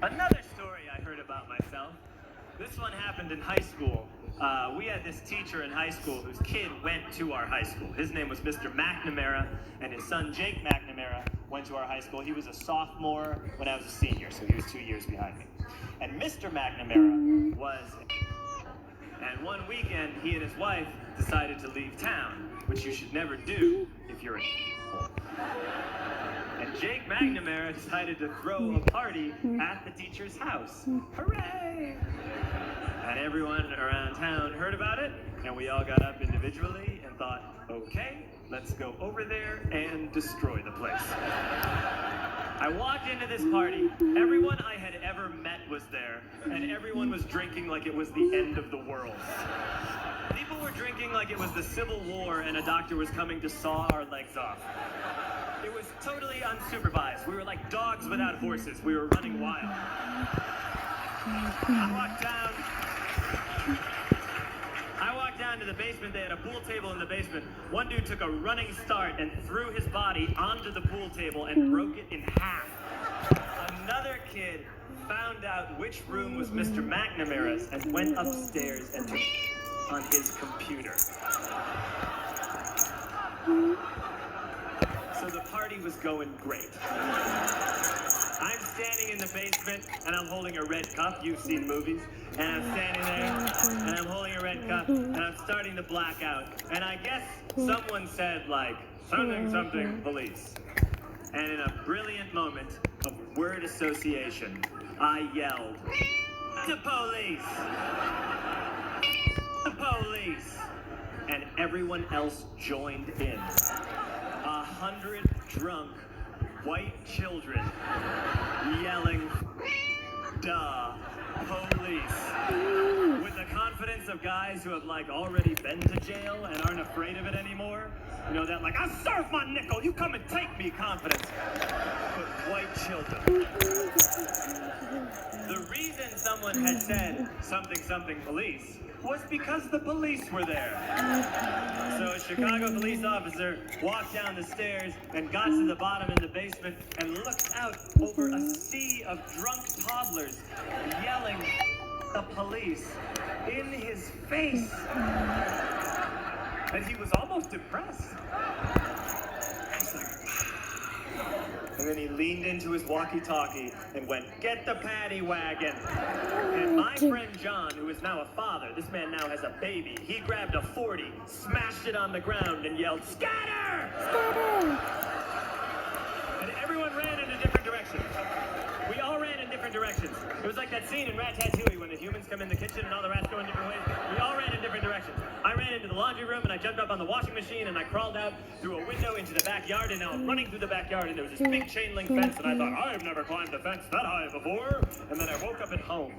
Another story I heard about myself. This one happened in high school. We had this teacher in high school whose kid went to our high school. His name was Mr. McNamara, and his son Jake McNamara went to our high school. He was a sophomore when I was a senior, so he was 2 years behind me. And Mr. McNamara was... And one weekend, he and his wife decided to leave town, which you should never do if you're And Jake McNamara decided to throw a party at the teacher's house. Hooray! And everyone around town heard about it, and we all got up individually and thought, okay, let's go over there and destroy the place. I walked into this party, everyone I had ever met was there, and everyone was drinking like it was the end of the world. People were drinking like it was the Civil War and a doctor was coming to saw our legs off. It was totally unsupervised. We were like dogs without horses. We were running wild. I walked down to the basement. They had a pool table in the basement. One dude took a running start and threw his body onto the pool table and broke it in half. Another kid found out which room was Mr. McNamara's and went upstairs and took on his computer. So the party was going great. I'm standing in the basement and I'm holding a red cup. You've seen movies. And I'm standing there and I'm holding a red cup and I'm starting to black out. And I guess someone said like, something police. And in a brilliant moment of word association, I yelled, the police! The police! And everyone else joined in. 100 drunk white children yelling, duh, police. With the confidence of guys who have like already been to jail and aren't afraid of it anymore. You know, that like, I'll serve my nickel, you come and take me confidence. But white children. The reason someone had said something police was because the police were there. So a Chicago police officer walked down the stairs and got to the bottom in the basement and looked out over a sea of drunk toddlers yelling the police in his face. And he was almost impressed. He's like, and then he leaned into his walkie-talkie and went, get the paddy wagon. And my friend John, who is now a father, this man now has a baby, he grabbed a 40, smashed it on the ground and yelled, scatter! Scatter! And everyone ran in a different direction. We all ran in different directions. It was like that scene in Ratatouille when the humans come in the kitchen and all the rats go in different ways. We all ran in different directions. I ran into the laundry room and I jumped up on the washing machine and I crawled out through a window into the backyard, and now I'm running through the backyard and there was this big chain link fence and I thought, I've never climbed a fence that high before. And then I woke up at home.